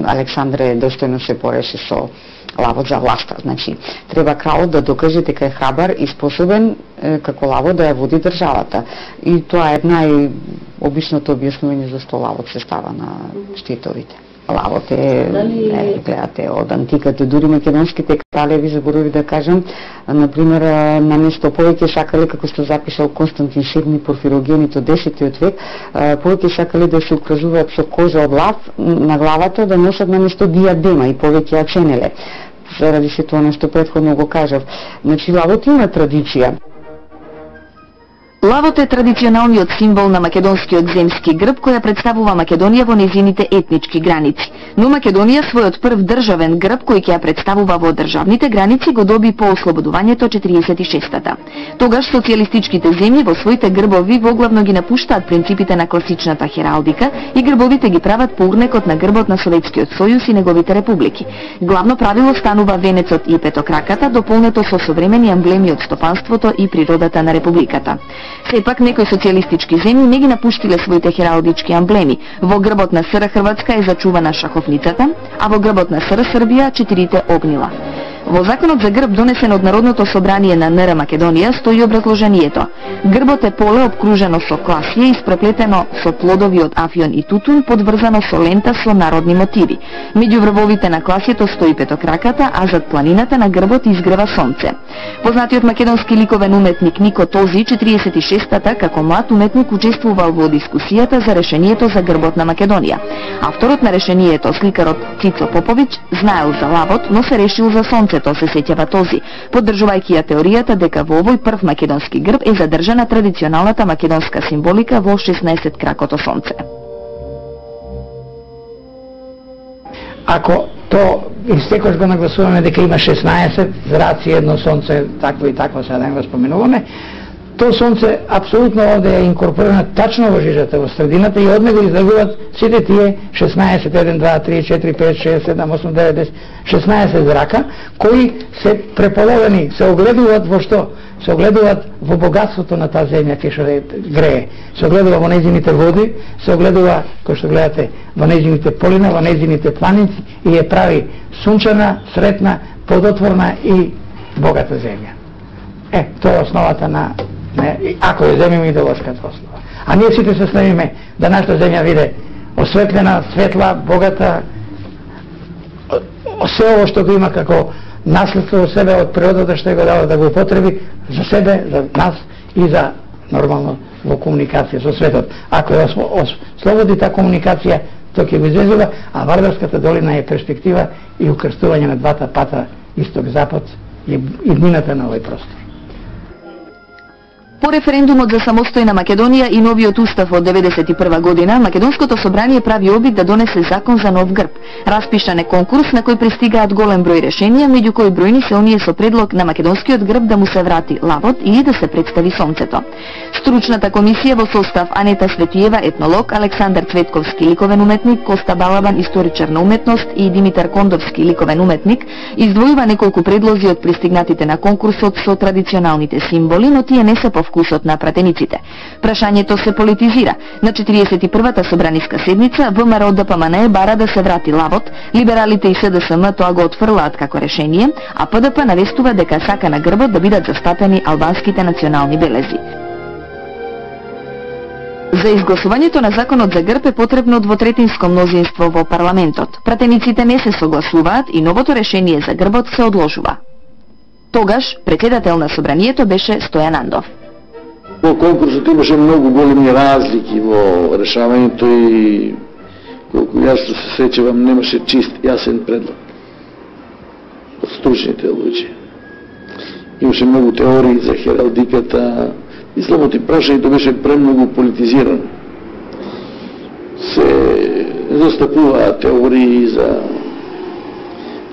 Александре достојно се пореши со Лавот за власта. Значи, треба кралот да докаже дека е храбар и способен како Лавот да ја води државата. И тоа е најобичното објаснување зашто Лавот се става на штитовите. Лавот гледате, од антиката, дури македонските кралеви, заборави да кажам, например, наместо повеќе сакале, како што запишал Константин VII Порфирогенит од 10 век, повеќе сакале да се укразуваат со кожа од лав на главата, да носат наместо диадема и повеќе ја ценеле. Заради се тоа што претходно го кажав. Значи, лавот има традиција. Лавот е традиционалниот символ на македонскиот земски грб која представува Македонија во незините етнички граници. Но Македонија својот прв државен грб кој ќе ја представува во државните граници го доби по ослободувањето 46-та. Тогаш социјалистичките земји во своите грбови воглавно ги напуштаат принципите на класичната хералдика и грбовите ги прават по урнекот на грбот на Советскиот сојуз и неговите републики. Главно правило станува венецот и петокраката, дополнето со современи емблеми од стопанството и природата на републиката. Сепак некои социјалистички земји не ги напуштиле своите хералдички емблеми. Во грбот на СР Хрватска е зачувана шаховницата, а во грбот на СР Србија 4 огнила. Во законот за грб донесен од Народното собрание на НР Македонија стои образложението. Грбот е поле обкружено со класија, испреплетено со плодови од афион и тутун, подврзано со лента со народни мотиви. Меѓу врвовите на класието стои петокраката, а зад планината на грбот изгрева сонце. Познатиот македонски ликовен уметник Нико Този, 46-та, како млад уметник учествувал во дискусијата за решението за грбот на Македонија. Авторот на решението, сликарот Цицо Поповиќ, знаел за лавот, но се решил за сонце. Тоа се сеќава Този, поддржувајќи ја теоријата дека во овој прв македонски грб е задржана традиционалната македонска символика во 16 кракото сонце. Ако то и секојаш го нагласуваме дека има 16 зраци, едно сонце, такво и такво, сега да го споменуваме, то сонце апсолутно овде е инкорпорирано тачно во жижата во средината и од него излегуваат сите тие 16, 1, 2, 3, 4, 5, 6, 7, 8, 9, 10, 16 зрака, кои се преполовени, се огледуваат во што? Се огледуваат во богатството на таа земја кај што грее. Се огледува во нејзините води, се огледува, кој што гледате, во нејзините полина, во нејзините планици и ја прави сунчана, сретна, плодотворна и богата земја. Тоа е основата на ако ја земиме идеолошката основа. А ние сите се стремиме да нашата земја биде осветлена, светла, богата, се ово што го има како наследство во себе од природата што го дава да го употреби за себе, за нас и за нормално во комуникација со светот. Ако ја слободи таа комуникација, тоа ќе го извезува, а Вардарската долина е перспектива и укрстување на двата пата исток-запад и иднината на овој простор. По референдумот за самостојна Македонија и новиот устав од 1991 година, Македонското собрание прави обид да донесе закон за нов грб. Распишан е конкурс на кој пристигаат голем број решенија, меѓу кои бројни се оние со предлог на македонскиот грб да му се врати лавот или да се представи сонцето. Стручната комисија во состав Анета Светиева, етнолог, Александар Цветковски, ликовен уметник, Коста Балабан, историчар на уметност и Димитар Кондовски, ликовен уметник, издвојува неколку предлози од пристигнатите на конкурсот со традиционалните символи, но тие не се по вкусот на пратениците. Прашањето се политизира. На 41-та собраниска седница ВМРО ДПМН бара да се врати лавот, либералите и СДСМ тоа го отфрлаат како решение, а ПДП навестува дека сака на грбот да бидат застапени албанските национални белези. За изгласувањето на законот за грб е потребно двотретинско мнозинство во парламентот. Пратениците не се согласуваат и новото решение за грбот се одложува. Тогаш председател на собранието беше Стојан Андов. Во конкурсот имаше многу големи разлики во решавањето и колку јас се сеќавам немаше чист јасен предлог од стручните луѓе. Имаше многу теории за хералдиката. Мислам, и прашањето беше премногу политизирано. Се застапуваа теории за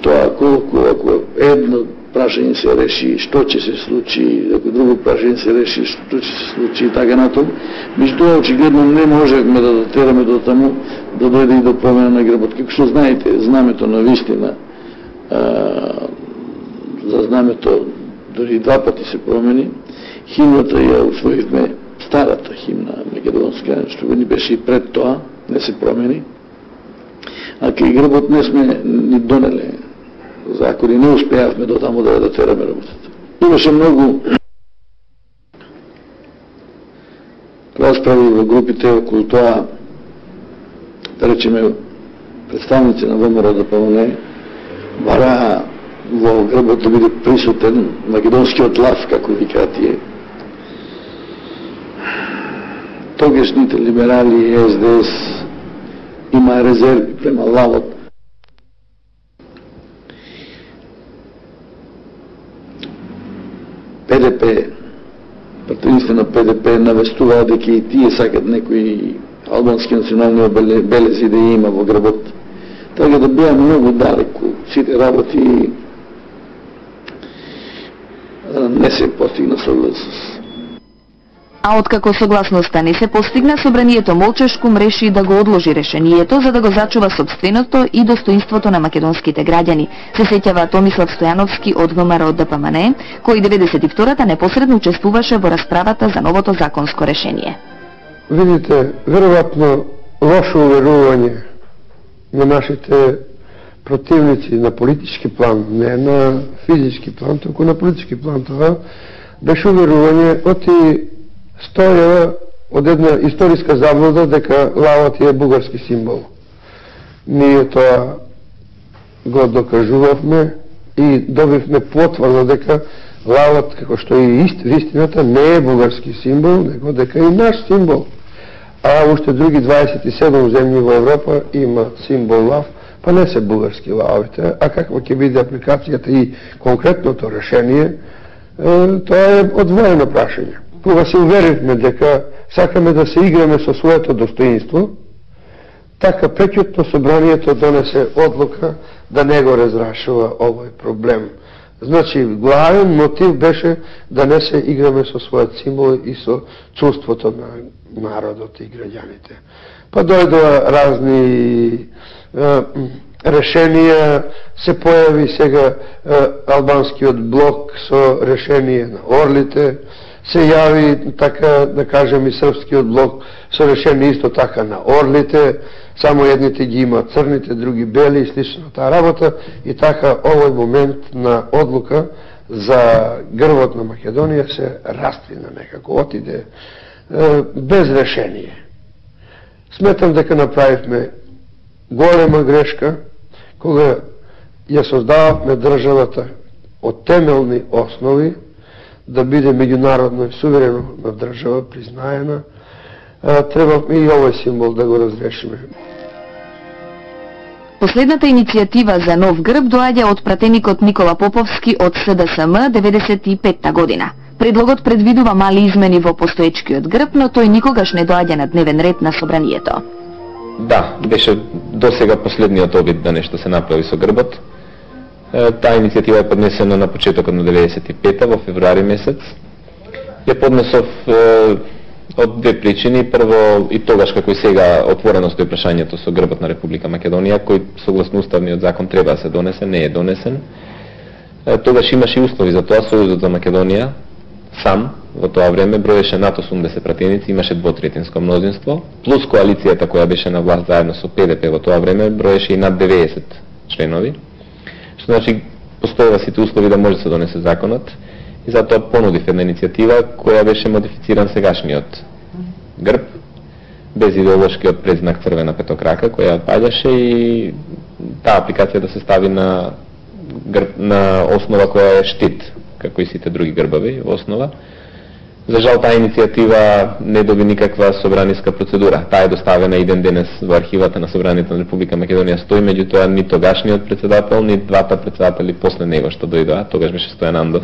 тоа колку ако едно прашање се реши, што ќе се случи, ако друго прашање се реши, што ќе се случи и така натаму. Меѓутоа, очигледно не можевме да дотераме до таму да дојде и до промена на грбот. Како што знаете, знамето на вистина, за знамето дори два пати се промени. Химната ја усвоивме, старата химна македонска, што го ни беше и пред тоа, не се промени. А кај грбот не сме ни донеле закони, не успеавме до таму да тераме работата. Имаше многу расправи во групите околу тоа, да речеме, представници на ВМРО ДПМН бараа во грбот да биде присутен македонскиот лав, како викаат тие. Тогашните либерали и СДС има резерви према лавот. ПДП, партиите на ПДП навестуваа дека и тие сакат некои албански национални белези да има во грбот. Така да беа многу далеку. Сите работи не се постигна согласност. А откако согласноста не се постигна, собранието молчешком реши да го одложи решението за да го зачува собственото и достоинството на македонските граѓани. Се сеќава Томислав Стојановски од ВМРО ДПМН, кој 92-та непосредно учествуваше во расправата за новото законско решение. Видите, веројатно лошо уверување на нашите противници на политички план, не на физички план, туку на политички план, това беше уверување оти стоја од една историска заблуда дека лавот е бугарски символ. Ние тоа го докажувавме и добивме потврда дека лавот, како што и вистината, не е бугарски символ, него дека е наш символ. А уште други 27 земји во Европа има символ лав, па не се бугарски лавовите, а каква ќе биде апликацијата и конкретното решение, тоа е одвоено прашање. Кога се уверивме дека сакаме да се играме со своето достоинство, така преќутно собранието донесе одлука да не го разрашува овој проблем. Значи, главен мотив беше да не се играме со својот символ и со чувството на народот и граѓаните. Па дојдоа разни решенија, се појави сега албанскиот блок со решение на орлите, се јави, така да кажем, и српскиот блок со решение исто така на орлите, само едните ги има црните, други бели и слично таа работа, и така овој момент на одлука за грбот на Македонија се раствина некако, отиде без решение. Сметам дека направивме голема грешка кога ја создававме државата од темелни основи да биде меѓународно и суверено на држава, признаена, требавме и овој символ да го разрешиме. Последната иницијатива за нов грб доаѓа од пратеникот Никола Поповски од СДСМ 95-та година. Предлогот предвидува мали измени во постоечкиот грб, но тој никогаш не доаѓа на дневен ред на собранието. Да, беше досега последниот обид да нешто се направи со грбот. Таа иницијатива е поднесена на почетокот на 95-та во февруари месец. Ја поднесов од две причини. Прво, и тогаш како и сега отворено стои прашањето со грбот на Република Македонија, кој согласно уставниот закон треба да се донесе, не е донесен. Тогаш имаше и услови за тоа. Сојузот за Македонија сам во тоа време броеше над 80 пратеници, имаше двотретинско мнозинство, плюс коалицијата која беше на власт заедно со ПДП во тоа време броеше и над 90 членови. Што значи постојува сите услови да може да се донесе законот, и затоа понудив една иницијатива која беше модифициран сегашниот грб без идеолошкиот предзнак црвена петокрака која отпаѓаше, и таа апликација да се стави на грб на основа која е штит, како и сите други грбови во основа. За жал, таа иницијатива не доби никаква собраниска процедура. Таа е доставена и ден денес во архивата на Собранието на Република Македонија стои, меѓутоа ни тогашниот председател, ни двата председатели после него што дојдоа, тогаш беше Стојан Андов,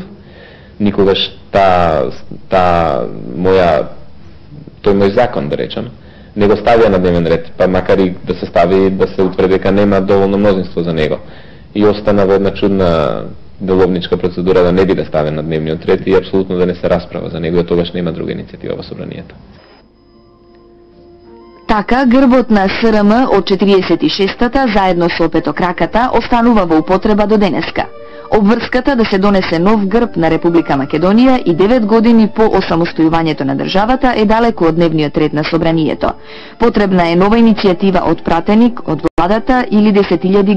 никогаш тој мој закон, да речам, не го ставија на дневен ред, па макар и да се стави, да се утврди дека нема доволно мнозинство за него. И остана во една чудна деловничка процедура да не биде ставен на дневниот ред и апсолутно да не се расправа за него, и тогаш нема друга иницијатива во собранието. Така, грбот на СРМ од 46-та заедно со петокраката останува во употреба до денеска. Обврската да се донесе нов грб на Република Македонија и 9 години по осамостојувањето на државата е далеку од дневниот ред на собранието. Потребна е нова иницијатива од пратеник од владата или 10.000